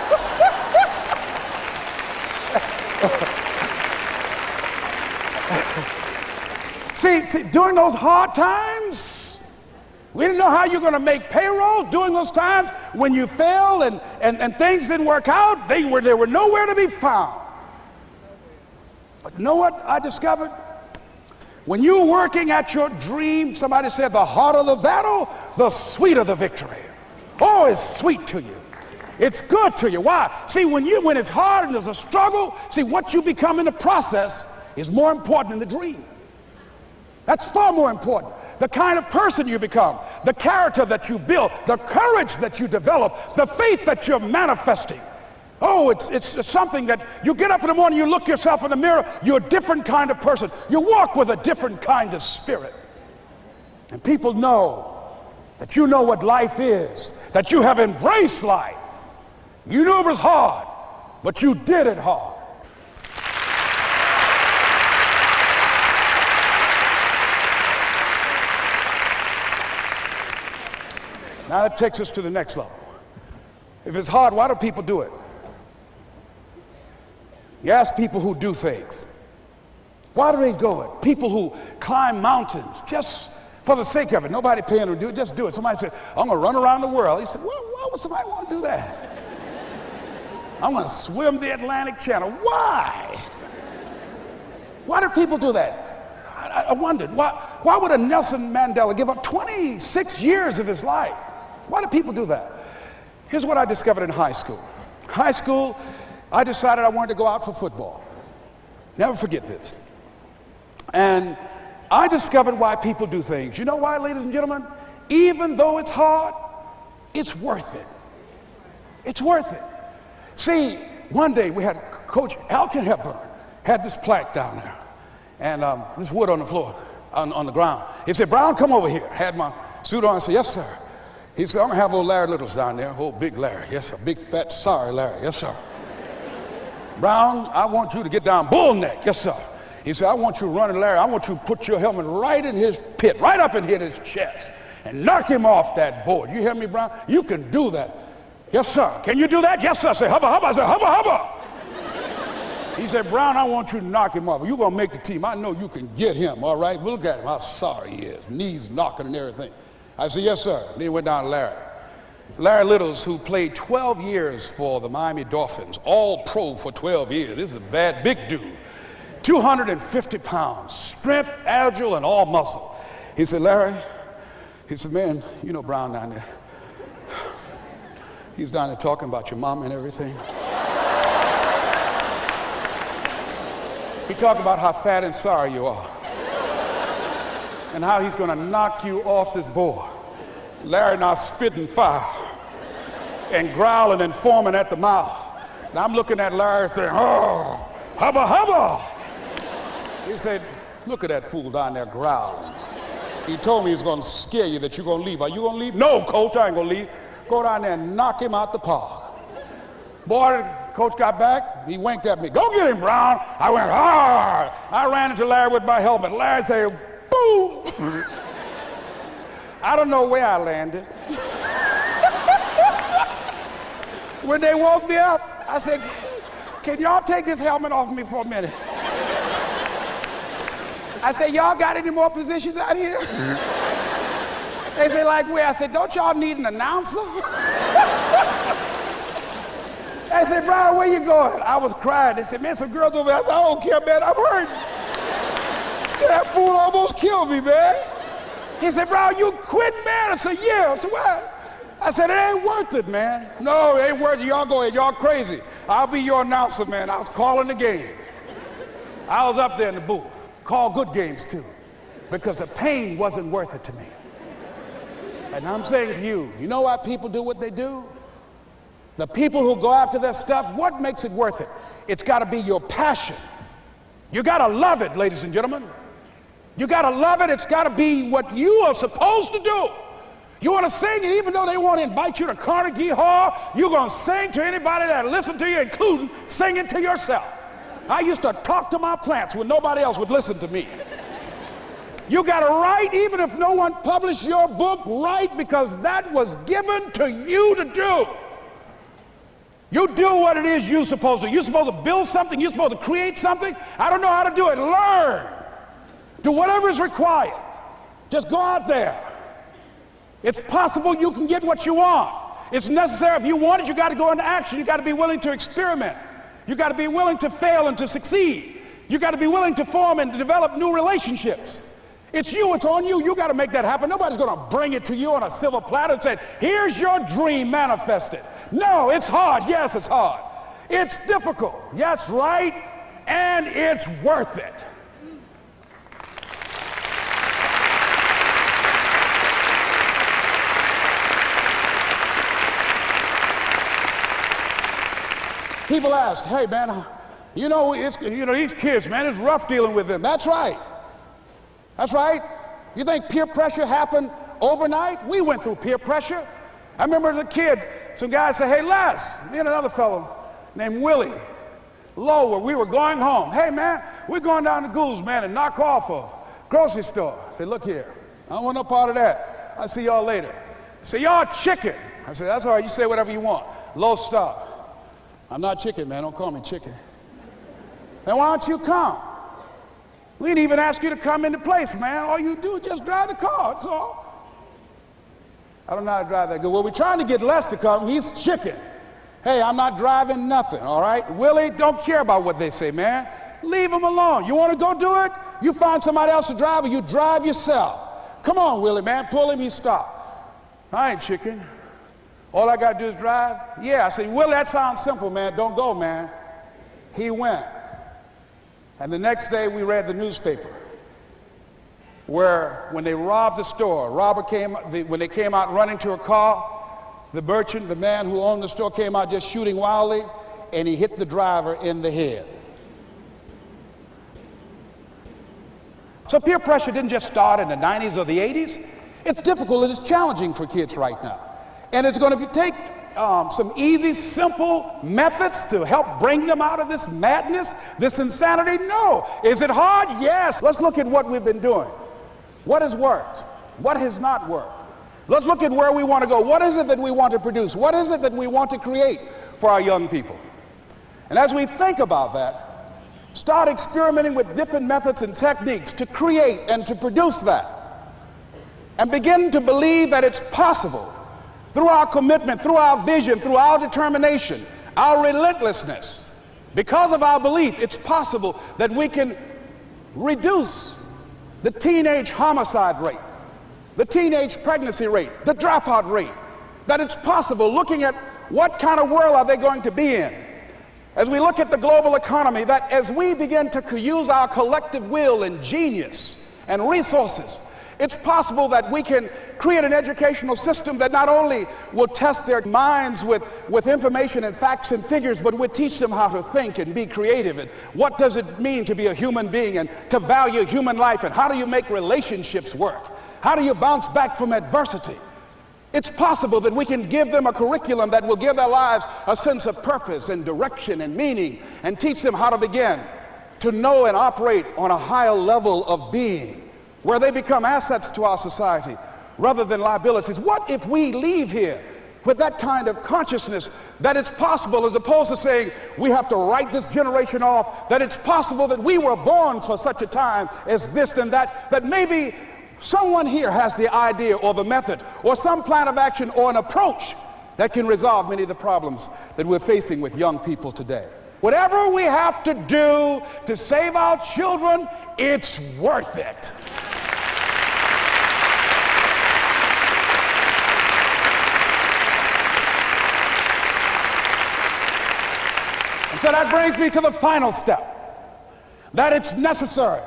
S1: See, during those hard times, we didn't know how you're going to make payroll. During those times when you failed and things didn't work out, they were nowhere to be found. But you know what I discovered? When you're working at your dream, somebody said the harder the battle, the sweeter the victory. Oh, it's sweet to you. It's good to you. Why? See, when it's hard and there's a struggle, see, what you become in the process is more important than the dream. That's far more important. The kind of person you become, the character that you build, the courage that you develop, the faith that you're manifesting. Oh, it's something that you get up in the morning, you look yourself in the mirror, you're a different kind of person. You walk with a different kind of spirit. And people know that you know what life is, that you have embraced life. You knew it was hard, but you did it hard. Now that takes us to the next level. If it's hard, why do people do it? You ask people who do things. Why do they do it? People who climb mountains just for the sake of it. Nobody paying them to do it, just do it. Somebody said, I'm going to run around the world. He said, well, why would somebody want to do that? I'm going to swim the Atlantic Channel. Why? Why do people do that? I wondered, why would a Nelson Mandela give up 26 years of his life? Why do people do that? Here's what I discovered in high school. High school, I decided I wanted to go out for football. Never forget this. And I discovered why people do things. You know why, ladies and gentlemen? Even though it's hard, it's worth it. It's worth it. See, one day we had Coach Alkin Hepburn had this plaque down there. And this wood on the floor, on the ground. He said, Brown, come over here. I had my suit on. I said, yes, sir. He said, I'm going to have old Larry Littles down there. Old big Larry. Yes, sir. Big, fat, sorry Larry. Yes, sir. Brown, I want you to get down bull neck. Yes, sir. He said, I want you running Larry. I want you to put your helmet right in his pit, right up in his chest, and knock him off that board. You hear me, Brown? You can do that. Yes, sir. Can you do that? Yes, sir. I said, hubba, hubba. I said, hubba, hubba. He said, Brown, I want you to knock him off. You're going to make the team. I know you can get him, all right? Look at him, how sorry he is. Knees knocking and everything. I said, yes, sir. Then he went down to Larry. Larry Littles, who played 12 years for the Miami Dolphins, all pro for 12 years. This is a bad, big dude. 250 pounds, strength, agile, and all muscle. He said, Larry, he said, man, you know Brown down there. He's down there talking about your mom and everything. He talked about how fat and sorry you are and how he's going to knock you off this board. Larry now spitting fire and growling and foaming at the mouth. And I'm looking at Larry saying, oh, hubba, hubba. He said, look at that fool down there growling. He told me he's going to scare you that you're going to leave. Are you going to leave? No, coach, I ain't going to leave. Go down there and knock him out the park. Boy, coach got back. He winked at me. Go get him, Brown. I went hard. I ran into Larry with my helmet. Larry said, boom. I don't know where I landed. When they woke me up, I said, can y'all take this helmet off me for a minute? I said, y'all got any more positions out here? They said, like where? I said, don't y'all need an announcer? They said, Brown, where you going? I was crying. They said, man, some girls over there. I said, I don't care, man, I'm hurt. So that fool almost killed me, man. He said, Brown, you quit, man? I said, yeah. I said, what? I said, it ain't worth it, man. No, it ain't worth it. Y'all go ahead. Y'all crazy. I'll be your announcer, man. I was calling the game. I was up there in the booth. Call good games, too, because the pain wasn't worth it to me. And I'm saying to you, you know why people do what they do? The people who go after their stuff, what makes it worth it? It's got to be your passion. You got to love it, ladies and gentlemen. You got to love it. It's got to be what you are supposed to do. You want to sing, and even though they want to invite you to Carnegie Hall, you're going to sing to anybody that listen to you, including singing to yourself. I used to talk to my plants when nobody else would listen to me. You got to write, even if no one published your book, write, because that was given to you to do. You do what it is you're supposed to. You're supposed to build something. You're supposed to create something. I don't know how to do it. Learn. Do whatever is required. Just go out there. It's possible you can get what you want. It's necessary. If you want it, you got to go into action. You got to be willing to experiment. You got to be willing to fail and to succeed. You got to be willing to form and to develop new relationships. It's you, it's on you. You got to make that happen. Nobody's going to bring it to you on a silver platter and say, here's your dream manifested. No, it's hard. Yes, it's hard. It's difficult. Yes, right. And it's worth it. People ask, hey, man, these kids, man, it's rough dealing with them. That's right. That's right. You think peer pressure happened overnight? We went through peer pressure. I remember as a kid, some guys said, hey, Les, me and another fellow named Willie Lower, we were going home. Hey, man, we're going down to Goulds, man, and knock off a grocery store. I said, look here, I don't want no part of that. I'll see y'all later. Say, y'all chicken. I said, that's all right, you say whatever you want. Low stop. I'm not chicken, man, don't call me chicken. Then why don't you come? We didn't even ask you to come into place, man. All you do is just drive the car, that's all. I don't know how to drive that good. Well, we're trying to get Les to come. He's chicken. Hey, I'm not driving nothing, all right? Willie, don't care about what they say, man. Leave him alone. You want to go do it? You find somebody else to drive, or you drive yourself. Come on, Willie, man. Pull him, he stopped. I ain't chicken. All I got to do is drive? Yeah. I said, Willie, that sounds simple, man. Don't go, man. He went. And the next day, we read the newspaper where when they robbed the store, when they came out running to a car, the merchant, the man who owned the store, came out just shooting wildly, and he hit the driver in the head. So peer pressure didn't just start in the 90s or the 80s. It's difficult and it's challenging for kids right now. And it's going to take some easy, simple methods to help bring them out of this madness, this insanity? No. Is it hard? Yes. Let's look at what we've been doing. What has worked? What has not worked? Let's look at where we want to go. What is it that we want to produce? What is it that we want to create for our young people? And as we think about that, start experimenting with different methods and techniques to create and to produce that. And begin to believe that it's possible through our commitment, through our vision, through our determination, our relentlessness, because of our belief, it's possible that we can reduce the teenage homicide rate, the teenage pregnancy rate, the dropout rate, that it's possible, looking at what kind of world are they going to be in. As we look at the global economy, that as we begin to use our collective will and genius and resources, it's possible that we can create an educational system that not only will test their minds with information and facts and figures, but will teach them how to think and be creative, and what does it mean to be a human being and to value human life, and how do you make relationships work? How do you bounce back from adversity? It's possible that we can give them a curriculum that will give their lives a sense of purpose and direction and meaning, and teach them how to begin to know and operate on a higher level of being, where they become assets to our society rather than liabilities. What if we leave here with that kind of consciousness that it's possible, as opposed to saying we have to write this generation off, that it's possible that we were born for such a time as this and that, that maybe someone here has the idea or the method or some plan of action or an approach that can resolve many of the problems that we're facing with young people today. Whatever we have to do to save our children, it's worth it. And so that brings me to the final step, that it's necessary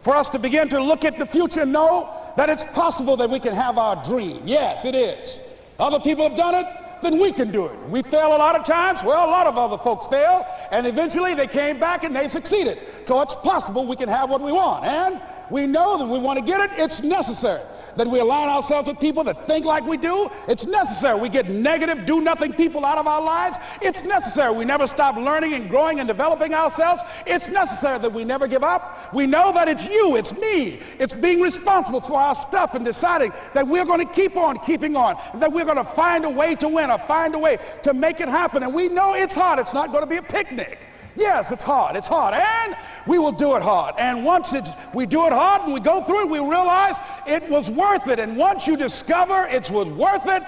S1: for us to begin to look at the future and know that it's possible that we can have our dream. Yes, it is. Other people have done it, then we can do it. We fail a lot of times. Well, a lot of other folks fail, and eventually they came back and they succeeded. So it's possible we can have what we want. And we know that we want to get it. It's necessary that we align ourselves with people that think like we do. It's necessary we get negative, do-nothing people out of our lives. It's necessary we never stop learning and growing and developing ourselves. It's necessary that we never give up. We know that it's you, it's me. It's being responsible for our stuff and deciding that we're going to keep on keeping on, that we're going to find a way to win or find a way to make it happen. And we know it's hard. It's not going to be a picnic. Yes, it's hard, and we will do it hard. And once we do it hard and we go through it, we realize it was worth it. And once you discover it was worth it,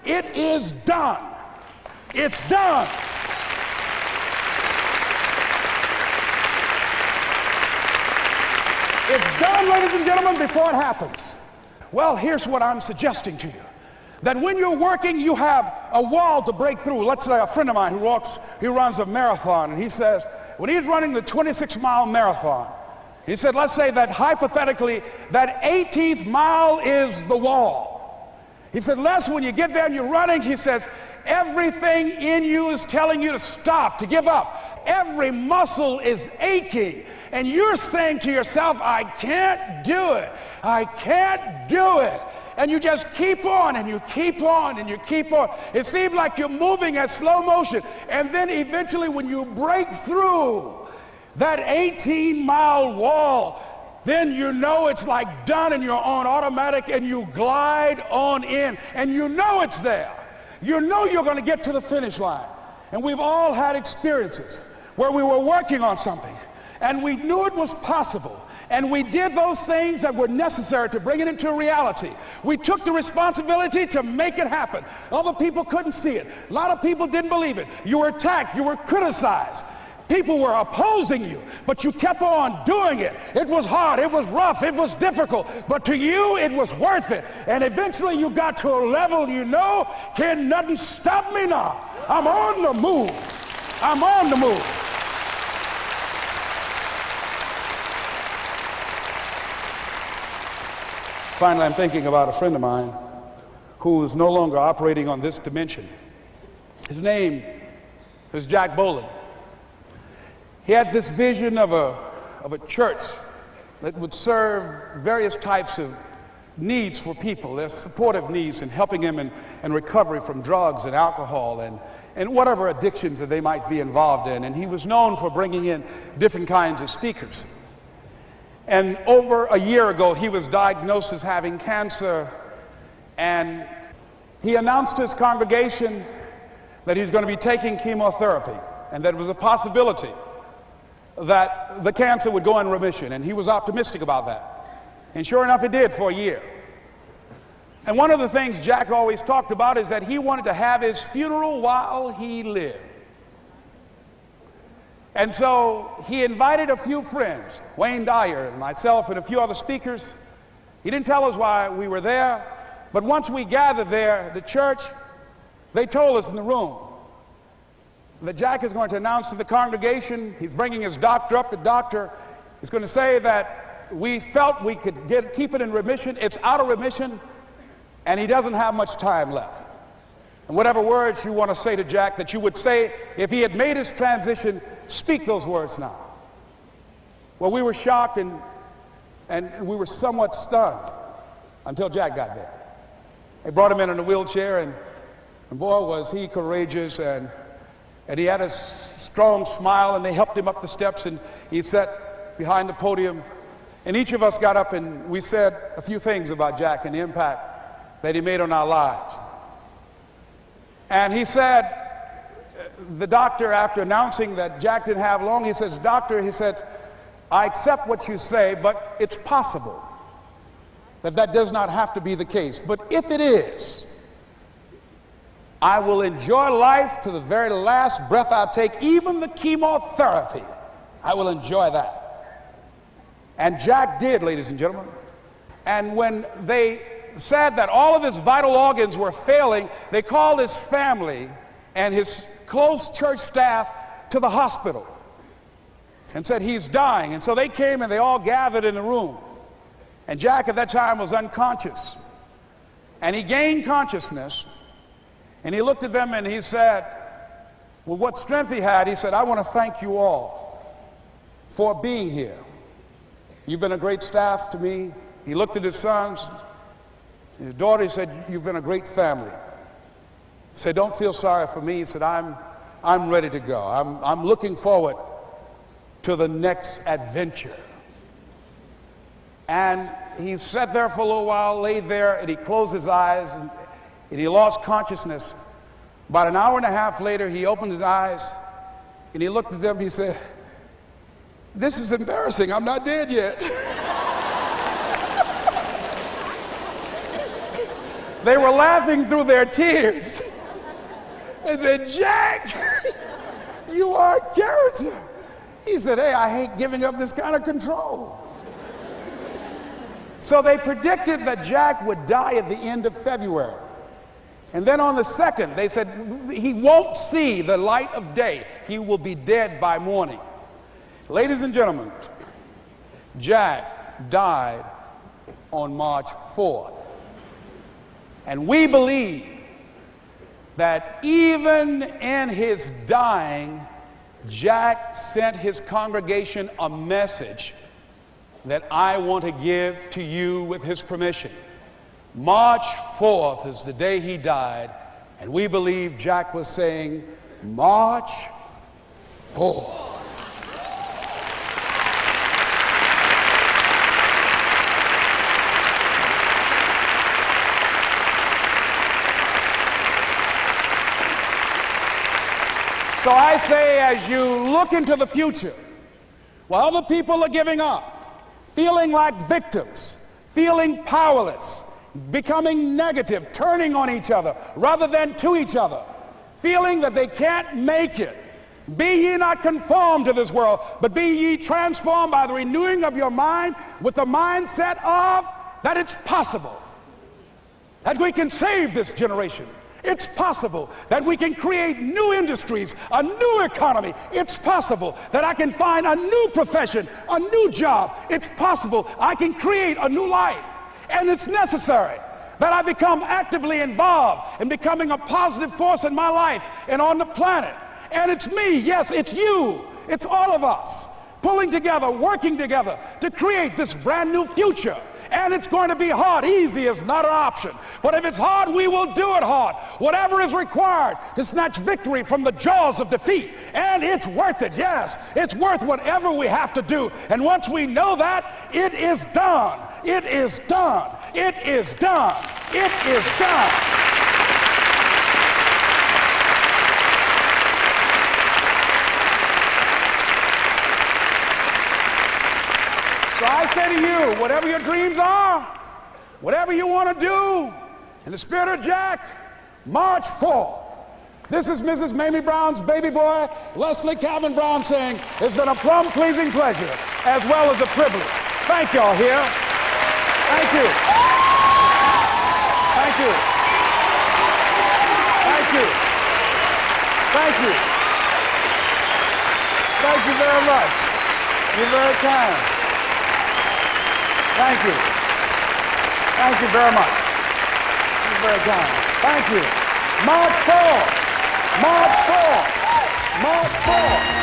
S1: it is done. It's done. It's done, ladies and gentlemen, before it happens. Well, here's what I'm suggesting to you. That when you're working, you have a wall to break through. Let's say a friend of mine he runs a marathon, and he says, when he's running the 26-mile marathon, he said, let's say that hypothetically, that 18th mile is the wall. He said, Les, when you get there and you're running, he says, everything in you is telling you to stop, to give up. Every muscle is aching, and you're saying to yourself, I can't do it. I can't do it. And you just keep on and you keep on and you keep on. It seems like you're moving at slow motion. And then eventually when you break through that 18-mile wall, then you know it's like done and you're on automatic and you glide on in. And you know it's there. You know you're going to get to the finish line. And we've all had experiences where we were working on something and we knew it was possible. And we did those things that were necessary to bring it into reality. We took the responsibility to make it happen. Other people couldn't see it. A lot of people didn't believe it. You were attacked. You were criticized. People were opposing you, but you kept on doing it. It was hard. It was rough. It was difficult. But to you, it was worth it. And eventually you got to a level you know, can nothing stop me now. I'm on the move. I'm on the move. Finally, I'm thinking about a friend of mine who is no longer operating on this dimension. His name is Jack Boland. He had this vision of a church that would serve various types of needs for people. There's supportive needs and helping them in recovery from drugs and alcohol and whatever addictions that they might be involved in. And he was known for bringing in different kinds of speakers. And over a year ago, he was diagnosed as having cancer, and he announced to his congregation that he's going to be taking chemotherapy, and that it was a possibility that the cancer would go in remission, and he was optimistic about that. And sure enough, it did for a year. And one of the things Jack always talked about is that he wanted to have his funeral while he lived. And so he invited a few friends, Wayne Dyer and myself and a few other speakers. He didn't tell us why we were there, but once we gathered there, the church, they told us in the room that Jack is going to announce to the congregation, he's bringing his doctor up. The doctor is going to say that we felt we could keep it in remission. It's out of remission, and he doesn't have much time left. And whatever words you want to say to Jack that you would say if he had made his transition, speak those words now. Well, we were shocked and we were somewhat stunned until Jack got there. They brought him in a wheelchair, and boy, was he courageous, and he had a strong smile, and they helped him up the steps, and he sat behind the podium, and each of us got up and we said a few things about Jack and the impact that he made on our lives. And he said, the doctor, after announcing that Jack didn't have long, he says, "Doctor," he said, "I accept what you say, but it's possible that does not have to be the case. But if it is, I will enjoy life to the very last breath I take, even the chemotherapy. I will enjoy that." And Jack did, ladies and gentlemen. And when they said that all of his vital organs were failing, they called his family and his close church staff to the hospital and said, "He's dying." And so they came and they all gathered in the room. And Jack at that time was unconscious. And he gained consciousness, and he looked at them and he said, with what strength he had, he said, "I want to thank you all for being here. You've been a great staff to me." He looked at his sons, his daughter. He said, "You've been a great family." He said, "Don't feel sorry for me." He said, I'm ready to go. I'm looking forward to the next adventure." And he sat there for a little while, laid there, and he closed his eyes, and he lost consciousness. About an hour and a half later, he opened his eyes, and he looked at them. He said, "This is embarrassing. I'm not dead yet." They were laughing through their tears. They said, "Jack, you are a character." He said, "Hey, I hate giving up this kind of control." So they predicted that Jack would die at the end of February. And then on the 2nd, they said, he won't see the light of day. He will be dead by morning. Ladies and gentlemen, Jack died on March 4th. And we believe that even in his dying, Jack sent his congregation a message that I want to give to you with his permission. March 4th is the day he died, and we believe Jack was saying, "March 4th." So I say, as you look into the future, while other people are giving up, feeling like victims, feeling powerless, becoming negative, turning on each other rather than to each other, feeling that they can't make it, be ye not conformed to this world, but be ye transformed by the renewing of your mind with the mindset of that it's possible that we can save this generation. It's possible that we can create new industries, a new economy. It's possible that I can find a new profession, a new job. It's possible I can create a new life. And it's necessary that I become actively involved in becoming a positive force in my life and on the planet. And it's me, yes, it's you, it's all of us, pulling together, working together to create this brand new future. And it's going to be hard. Easy is not an option. But if it's hard, we will do it hard. Whatever is required to snatch victory from the jaws of defeat. And it's worth it. Yes, it's worth whatever we have to do. And once we know that, it is done. It is done. It is done. It is done. So I say to you, whatever your dreams are, whatever you want to do, In the spirit of Jack, march forth. This is Mrs. Mamie Brown's baby boy, Leslie Calvin Brown, saying, it's been a plumb pleasing pleasure as well as a privilege. Thank y'all here. Thank you. Thank you. Thank you. Thank you. Thank you very much. You're very kind. Thank you. Thank you very much. You're very kind. Thank you. March forward. March forward. March forward.